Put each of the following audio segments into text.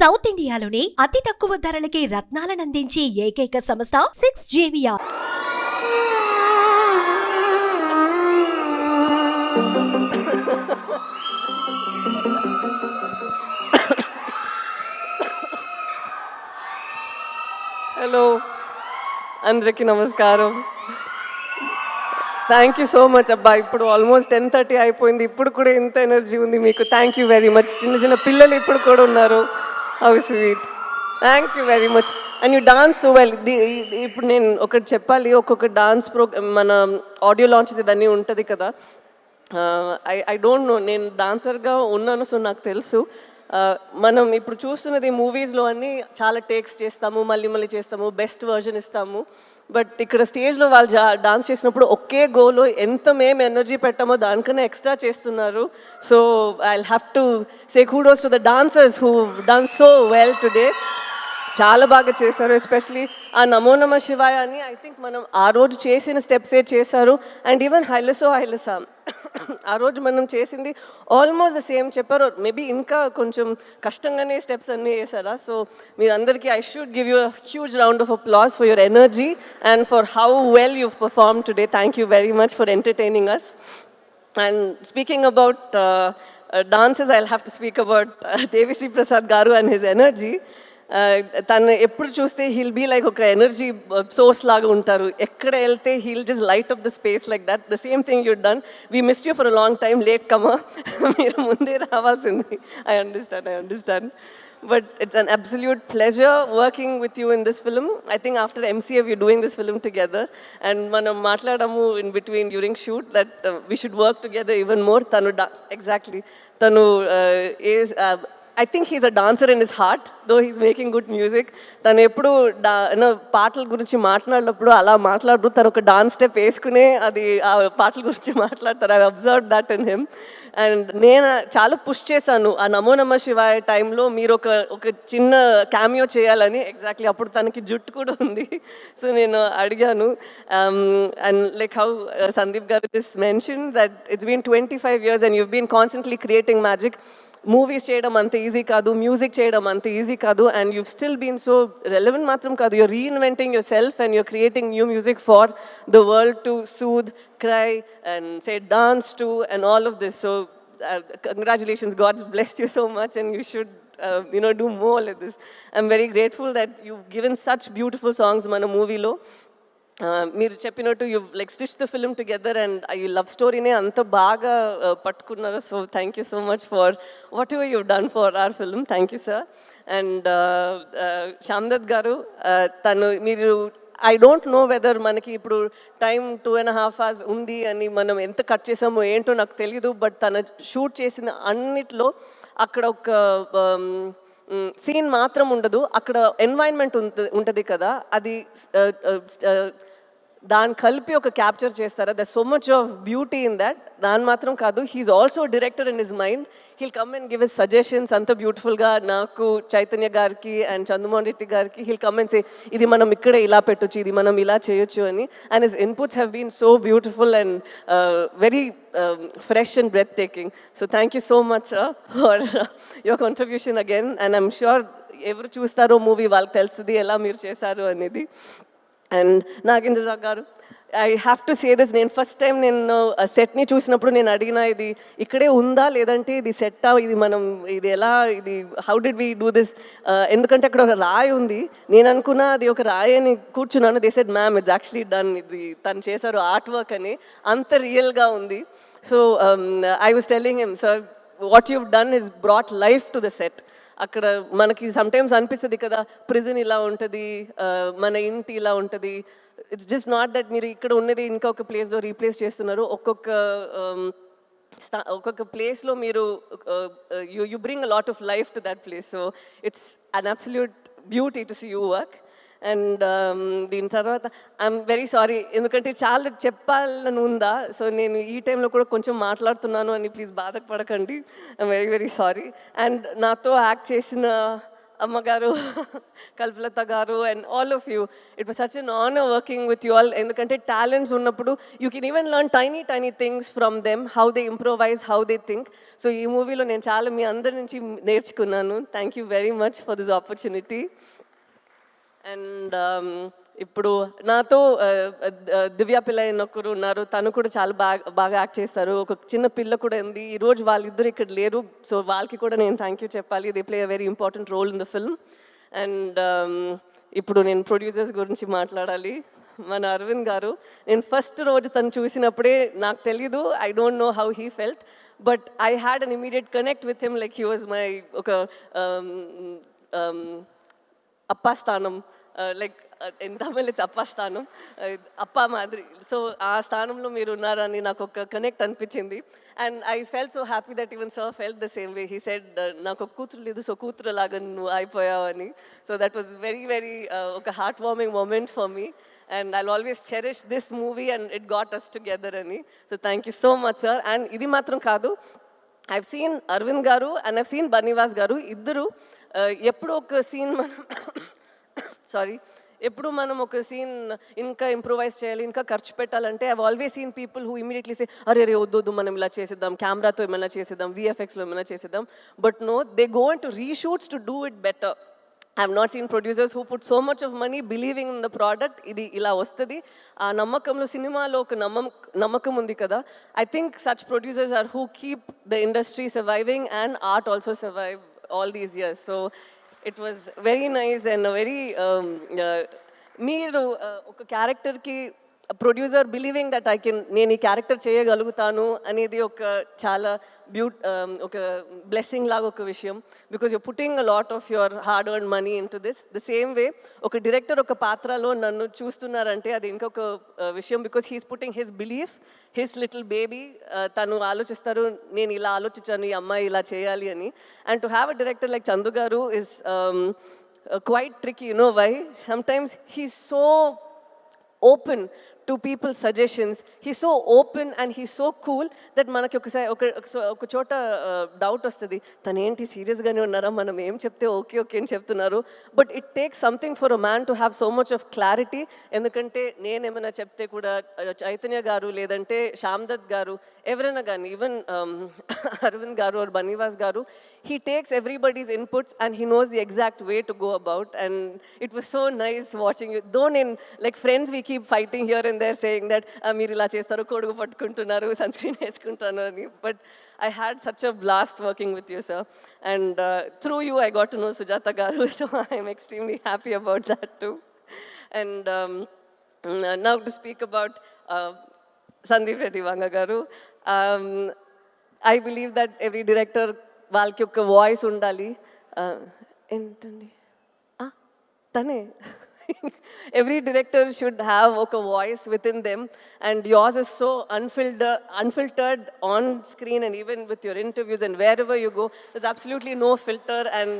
South ఇండియాలోని అతి తక్కువ ధరలకి రత్నాలనందించే ఏకైక సంస్థ 6JVR. హలో అందరికీ నమస్కారం. థ్యాంక్ యూ సో మచ్ అబ్బా. ఇప్పుడు ఆల్మోస్ట్ 10:30 అయిపోయింది, ఇప్పుడు కూడా ఇంత ఎనర్జీ ఉంది మీకు. Thank you very much. చిన్న చిన్న పిల్లలు ఇప్పుడు కూడా ఉన్నారు. How sweet. Thank you very much. And you dance so well. ఇప్పుడు నేను ఒకటి చెప్పాలి, ఒక్కొక్క డాన్స్ మన ఆడియో లాంచ్ ఇదన్నీ ఉంటుంది కదా. ఐ డోంట్ నో, నేను డాన్సర్గా ఉన్నాను, సో నాకు తెలుసు. మనం ఇప్పుడు చూస్తున్నది మూవీస్లో అన్నీ చాలా టేక్స్ చేస్తాము, మళ్ళీ మళ్ళీ చేస్తాము, బెస్ట్ వర్జన్ ఇస్తాము. బట్ ఇక్కడ స్టేజ్లో వాళ్ళు డాన్స్ చేసినప్పుడు ఒకే గోలో ఎంత మేము ఎనర్జీ పెట్టామో దానికన్నా ఎక్స్ట్రా చేస్తున్నారు. So I have to say kudos to the dancers who done so well today. చాలా బాగా చేశారు. ఎస్పెషలీ ఆ నమో నమ శివాయ అని ఐ థింక్ మనం ఆ రోజు చేసిన స్టెప్సే చేశారు. అండ్ ఈవెన్ హైలసో హైలసా ఆ రోజు మనం చేసింది ఆల్మోస్ట్ ద సేమ్ చెప్పారు. మేబీ ఇంకా కొంచెం కష్టంగానే స్టెప్స్ అన్నీ వేసారా. సో మీరందరికీ I should give you huge round of applause for your energy and for how well you perform today. Thank you very much for entertaining us. And speaking about dances, I'll have to speak about Devi Prasad Garu and his energy. తను ఎప్పుడు చూస్తే he'll be like ఒక energy source లాగా ఉంటారు. ఎక్కడ వెళ్తే he'll just light up the space like that. The same thing you done. We missed you for a long time. Late comer, మీరు ముందే రావాల్సింది. I understand. But it's an absolute pleasure working with you in this film. I think after MCA we're doing this film together, and manam matladamu in between during shoot that we should work together even more. Tanu is I think he's a dancer in his heart, though he's making good music. తను ఎప్పుడు పాటల గురించి మాట్లాడినప్పుడు అలా మాట్లాడు, తను ఒక dance step వేసుకునే అది ఆ పాటల గురించి మాట్లాడతారు. I observe that in him. And నేను చాలా పుష్ చేశాను ఆ నమో నమ శివాయ టైంలో మీరు ఒక చిన్న క్యామియో చేయాలని. ఎగ్జాక్ట్లీ అప్పుడు తనకి జుట్టు కూడా ఉంది. సో నేను అడిగాను. And like how Sandeep garu this mention that it's been 25 years and you've been constantly creating magic. Movies చేయడం అంత ఈజీ కాదు, మ్యూజిక్ చేయడం అంత ఈజీ కాదు. And you still been so relevant మాత్రం కాదు, you're reinventing yourself and you're creating new music for the world to soothe, cry and say dance to and all of this. So congratulations, God's blessed you so much and you should do more like this. I'm very grateful that you've given such beautiful songs mana movie lo. మీరు చెప్పినట్టు you like stitch the film together and ఈ love స్టోరీనే అంత బాగా పట్టుకున్నారు. So thank you so much for whatever you done for our film. Thank you sir. And Shamdat garu, మీరు I don't know whether మనకి ఇప్పుడు టైం 2.5 hours ఉంది అని మనం ఎంత కట్ చేసామో ఏంటో నాకు తెలీదు. బట్ తను షూట్ చేసిన అన్నిట్లో అక్కడ ఒక సీన్ మాత్రం ఉండదు, అక్కడ ఎన్వైరన్మెంట్ ఉంటుంది కదా, అది దాన్ని కలిపి ఒక క్యాప్చర్ చేస్తారా. There so much of beauty in that. దాని మాత్రం కాదు, he's also director in his mind. He'll come and give his suggestions అంత బ్యూటిఫుల్గా. నాకు చైతన్య గారికి అండ్ చంద్రమోహన్ రెడ్డి గారికి హీల్ కమ్ అండ్ సే ఇది మనం ఇక్కడే ఇలా పెట్టొచ్చు, ఇది మనం ఇలా చేయొచ్చు అని. And his inputs have been so beautiful and very fresh and breathtaking. So thank you so much sir for your contribution again. And I'm sure ఎవరు చూస్తారో మూవీ వాళ్ళకి తెలుస్తుంది ఎలా మీరు చేశారు అనేది. అండ్ నాగేంద్ర గారు, I have to say this. నేను ఫస్ట్ టైం నేను సెట్ని చూసినప్పుడు నేను అడిగిన, ఇది ఇక్కడే ఉందా లేదంటే ఇది సెట్టా, ఇది ఎలా, ఇది how did we do this, ఎందుకంటే అక్కడ ఒక రాయి ఉంది. నేను అనుకున్నా అది ఒక రాయి అని కూర్చున్నాను. They said ma'am it's actually done, ఇది తను చేశారు ఆర్ట్ వర్క్ అని. అంత రియల్గా ఉంది. So I was telling him, sir what you've done is brought life to the set. అక్కడ మనకి సమ్టైమ్స్ అనిపిస్తుంది కదా, ప్రిజన్ ఇలా ఉంటుంది, మన ఇంటి ఇలా ఉంటుంది. ఇట్స్ జస్ట్ నాట్ దట్ మీరు ఇక్కడ ఉన్నది ఇంకొక ప్లేస్లో రీప్లేస్ చేస్తున్నారు. ఒక్కొక్క ప్లేస్లో మీరు you bring a lot of life to that place. So it's an absolute beauty to see you work. And దీని తర్వాత ఐఎమ్ వెరీ సారీ, ఎందుకంటే చాలా చెప్పాలని ఉందా. సో నేను ఈ టైంలో కూడా కొంచెం మాట్లాడుతున్నాను అని ప్లీజ్ బాధపడకండి. I'm very very sorry. And నాతో యాక్ట్ చేసిన అమ్మగారు, కల్పలత గారు, and all of you. It was such an honour working with you all. ఎందుకంటే టాలెంట్స్ ఉన్నప్పుడు you can even learn tiny tiny things from them, how they improvise, how they think. So ఈ మూవీలో నేను చాలా మీ అందరి నుంచి నేర్చుకున్నాను. Thank you very much for this opportunity. And ఇప్పుడు నాతో దివ్య పిల్ల అని ఒకరు ఉన్నారు. తను కూడా చాలా బాగా యాక్ట్ చేస్తారు. ఒక చిన్న పిల్ల కూడా ఉంది. ఈరోజు వాళ్ళిద్దరు ఇక్కడ లేరు. సో వాళ్ళకి కూడా నేను థ్యాంక్ యూ చెప్పాలి. They play a very important role in the film. And ఇప్పుడు నేను ప్రొడ్యూసర్స్ గురించి మాట్లాడాలి. మన అరవింద్ గారు, నేను ఫస్ట్ రోజు తను చూసినప్పుడే నాకు తెలీదు, I don't know how he felt, but I had an immediate connect with him. Like he was my ఒక అప్పా స్థానం, లైక్ ఇన్ తమిళ్ ఇట్స్ అప్పా స్థానం, అప్పా మాదిరి. సో ఆ స్థానంలో మీరు ఉన్నారని నాకు ఒక కనెక్ట్ అనిపించింది. And I felt so happy that even sir felt the same way. He said నాకు ఒక కూతురు లేదు, సో కూతురు లాగా నువ్వు అయిపోయావని. So that was very very ఒక heart warming moment for me. And I'll always cherish this movie and it got us together ani. So thank you so much, sir. And idi matram kaadu, I've seen Arvind garu and I've seen Banivas garu iddaru eppudu oka scene manam sorry ఎప్పుడు మనం ఒక scene ఇంకా improvise చేయాలి, ఇంకా ఖర్చు పెట్టాలంటే I always seen people who immediately say అరే రే వద్దు మనం ఇలా చేసేద్దాం, కెమెరాతో ఏమైనా చేసేద్దాం, విఎఫ్ఎక్స్లో ఏమైనా చేసేద్దాం. But no, they go into reshoots to do it better. I have not seen producers who put so much of money believing in the product. ఇది ఇలా వస్తుంది, ఆ నమ్మకంలో సినిమాలో ఒక నమ్మకం ఉంది కదా. I think such producers are who keep the industry surviving and art also survive all these years. So it was very nice and a very మీరు ఒక క్యారెక్టర్కి ప్రొడ్యూసర్ బిలీవింగ్ దట్ నేను ఈ క్యారెక్టర్ చేయగలుగుతాను అనేది ఒక చాలా ఒక బ్లెస్సింగ్ లాగా ఒక విషయం. Because you putting a lot of your hard earn money in to this. The same వే ఒక డైరెక్టర్ ఒక పాత్రలో నన్ను చూస్తున్నారంటే అది ఇంకొక విషయం. Because he's putting his belief, his little baby. తను ఆలోచిస్తారు నేను ఇలా ఆలోచించాను, ఈ అమ్మాయి ఇలా చేయాలి అని. And to have a director like Chandu గారు is quite tricky, you know why? Sometimes he's so open to people's suggestions. He's so open and he's so cool that మనకి ఒక చోట డౌట్ వస్తుంది, తను ఏంటి సీరియస్గానే ఉన్నారా, మనం ఏం చెప్తే ఓకే ఓకే అని చెప్తున్నారు. But it takes something for a man to have so much of clarity. ఎందుకంటే నేనేమైనా చెప్తే కూడా చైతన్య గారు లేదంటే శ్యామ్ దత్ గారు ఎవరైనా కానీ, ఈవెన్ అరవింద్ గారు ఆర్ బనీవాస్ గారు, he takes everybody's inputs and he knows the exact way to go about. And it was so nice watching you. Though in like friends we keep fighting here and there saying that meer ila chestaru, kodugu pattukuntunnaru, sunscreen eskuntunnaru ani. But I had such a blast working with you, sir. And through you I got to know Sujata garu, so I am extremely happy about that too. And now to speak about Sandeep Reddy Vanga garu, I believe that every director వాళ్ళకి ఒక voice ఉండాలి. ఏంటండి తనే every director should have a voice within them, and yours is so unfiltered on screen and even with your interviews and wherever you go, there's absolutely no filter. And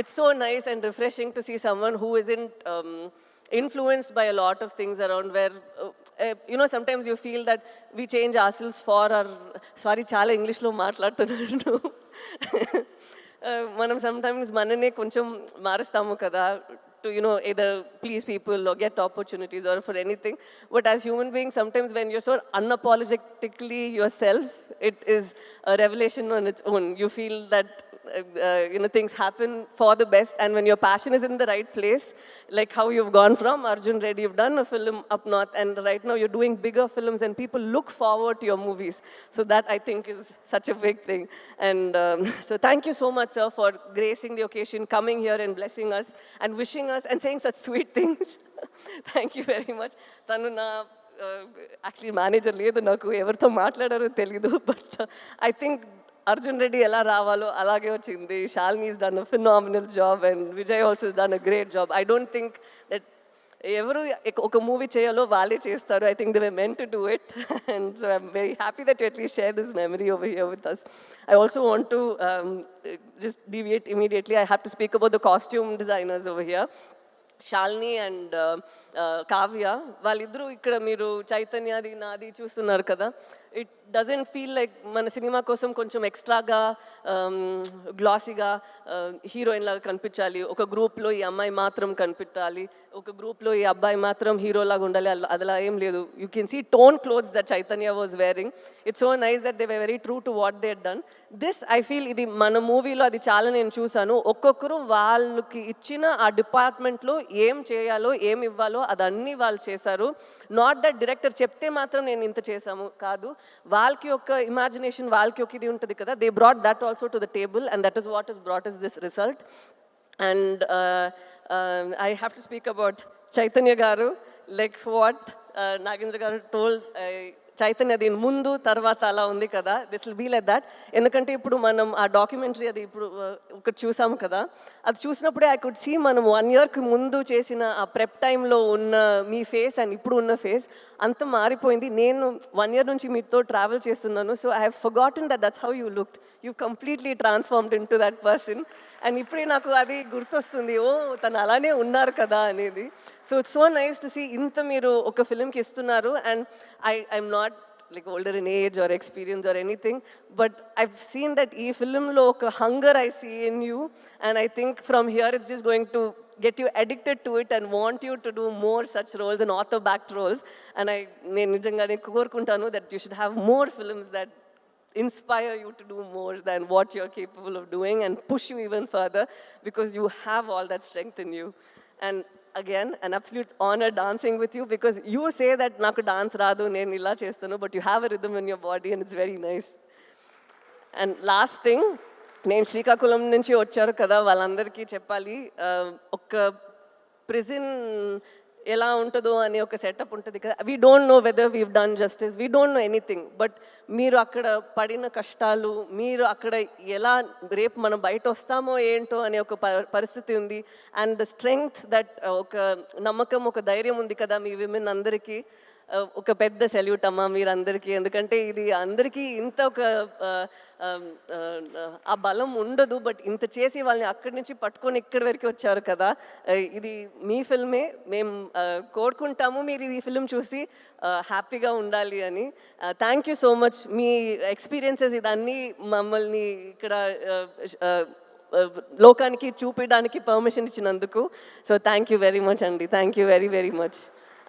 it's so nice and refreshing to see someone who isn't influenced by a lot of things around, where you know, sometimes you feel that we change ourselves for our, sorry చాలా ఇంగ్లీష్లో మాట్లాడుతున్నాను, మనం sometimes మననే కొంచెం మారుస్తాము కదా, to, you know, either please people or get opportunities or for anything. But as human beings, sometimes when you're so unapologetically yourself, it is a revelation on its own. You feel that you know, things happen for the best, and when your passion is in the right place, like how you've gone from Arjun Reddy, you've done a film up north, and right now you're doing bigger films and people look forward to your movies. So that I think is such a big thing. And so thank you so much, sir, for gracing the occasion, coming here and blessing us and wishing us and saying such sweet things. Thank you very much. Tanu na actually manager ledu naku evartho maatladaro teliyadu, but I think Arjun Reddy ఎలా రావాలో అలాగే వచ్చింది. Shalini has done a phenomenal job and Vijay also has done a great job. I don't think that ఎవరు ఒక movie చేయాలో వాళ్ళే చేస్తారు. I think they were meant to do it. And so I'm very happy that you at least share this memory over here with us. I also want to just deviate immediately. I have to speak about the costume designers over here. Shalini and Kavya, వాళ్ళిద్దరూ ఇక్కడ మీరు చైతన్యది నాది చూస్తున్నారు కదా, it doesn't feel like మన cinema కోసం కొంచెం ఎక్స్ట్రాగా గ్లాసీగా హీరోయిన్ లాగా కనిపించాలి, ఒక గ్రూప్లో ఈ అమ్మాయి మాత్రం కనిపించాలి, ఒక గ్రూప్లో ఈ అబ్బాయి మాత్రం హీరోలాగా ఉండాలి, అలా ఏం లేదు. You can see tone clothes that Chaitanya was wearing. It's so nice that they were very true to what they done. This I feel ఇది మన మూవీలో అది చాలా నేను చూశాను. ఒక్కొక్కరు వాళ్ళకి ఇచ్చిన ఆ డిపార్ట్మెంట్లో ఏం చేయాలో ఏం ఇవ్వాలో అదన్నీ వాళ్ళు చేశారు. నాట్ దట్ డైరెక్టర్ చెప్తే మాత్రం నేను ఇంత చేశాము కాదు, వాళ్ళకి ఒక ఇమాజినేషన్, వాళ్ళకి ఒక ఇది ఉంటుంది కదా, they brought that also to the table and that is what is brought is this result. And I have to speak about Chaitanya garu. Like what Nagendra గారు టోల్డ్, చైతన్య దీని ముందు తర్వాత అలా ఉంది కదా, this will be like that. ఎందుకంటే ఇప్పుడు మనం ఆ డాక్యుమెంటరీ అది ఇప్పుడు ఒకటి చూసాము కదా, అది చూసినప్పుడే ఐ కుడ్ సీ మనం 1 yearకి ముందు చేసిన ఆ ప్రెప్ టైంలో ఉన్న మీ ఫేస్ అండ్ ఇప్పుడు ఉన్న ఫేస్ అంత మారిపోయింది. నేను 1 year నుంచి మీతో ట్రావెల్ చేస్తున్నాను. So I have forgotten that that's how you looked. You completely transformed in to that person. And ఇప్పుడే నాకు అది గుర్తొస్తుంది, ఓ తను అలానే ఉన్నారు కదా అనేది. So it's so nice to see ఇంత మీరు ఒక ఫిల్మ్కి ఇస్తున్నారు. And I'm not like older in age or experience or anything, but I've seen that ee film lo oka hunger I see in you, and I think from here it's just going to get you addicted to it and want you to do more such roles and author backed roles. And నేను నిజంగానే కోరుకుంటాను that you should have more films that inspire you to do more than what you're capable of doing and push you even further, because you have all that strength in you. And again, an absolute honor dancing with you, because you say that naku dance raadu nenu illa chestanu, but you have a rhythm in your body and it's very nice. And last thing, నేను శ్రీకాకుళం నుంచి వచ్చారు కదా, వాళ్ళందరికీ చెప్పాలి, ఒక prison ఎలా ఉంటుందో అనే ఒక సెటప్ ఉంటుంది కదా. We don't know whether weave done justice, we don't know anything, but మీరు అక్కడ పడిన కష్టాలు, మీరు అక్కడ ఎలా రేపు మనం బయట వస్తామో ఏంటో అనే ఒక పరిస్థితి ఉంది. అండ్ ద స్ట్రెంగ్త్ దట్, ఒక నమ్మకం, ఒక ధైర్యం ఉంది కదా మీ విమెన్ అందరికీ. ఒక పెద్ద సెల్యూట్ అమ్మా మీరందరికీ. ఎందుకంటే ఇది అందరికీ ఇంత ఒక ఆ బలం ఉండదు, బట్ ఇంత చేసి వాళ్ళని అక్కడి నుంచి పట్టుకొని ఇక్కడి వరకు వచ్చారు కదా. ఇది మీ ఫిల్మే, మేము కోరుకుంటాము మీరు ఈ ఫిల్మ్ చూసి హ్యాపీగా ఉండాలి అని. Thank you so much. మీ ఎక్స్పీరియన్సెస్ ఇదన్నీ మమ్మల్ని ఇక్కడ లోకానికి చూపించడానికి పర్మిషన్ ఇచ్చినందుకు. So thank you very much అండి, thank you very very much.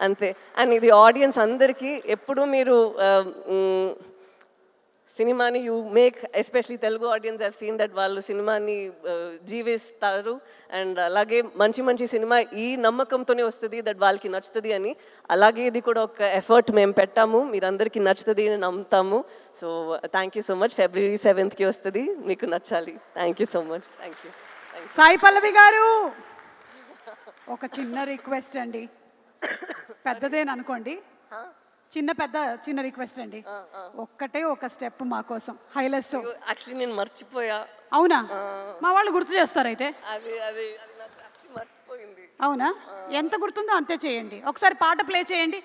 అంతే. అండ్ ఇది ఆడియన్స్ అందరికీ ఎప్పుడు మీరు సినిమాని you make, especially Telugu audience, I've seen that వాళ్ళు సినిమాని జీవిస్తారు. అండ్ అలాగే మంచి మంచి సినిమా ఈ నమ్మకంతోనే వస్తుంది దట్ వాళ్ళకి నచ్చుతుంది అని. అలాగే ఇది కూడా ఒక ఎఫర్ట్ మేము పెట్టాము, మీరందరికీ నచ్చుతుంది అని నమ్ముతాము. So thank you so much. February 7th వస్తుంది, మీకు నచ్చాలి. Thank you so much. Thank you. Sai Pallavi garu, ఒక చిన్న రిక్వెస్ట్ అండి, పెద్దదేననుకోండి, చిన్న రిక్వెస్ట్ అండి, ఒక్కటే ఒక స్టెప్ మా కోసం హైలెస్. యాక్చువల్లీ నేను మర్చిపోయా. అవునా? మా వాళ్ళు గుర్తు చేస్తారు అయితే. అది నాకు యాక్చువల్లీ మర్చిపోయింది. అవునా? ఎంత గుర్తుందో అంతే చేయండి. ఒకసారి పాట ప్లే చేయండి.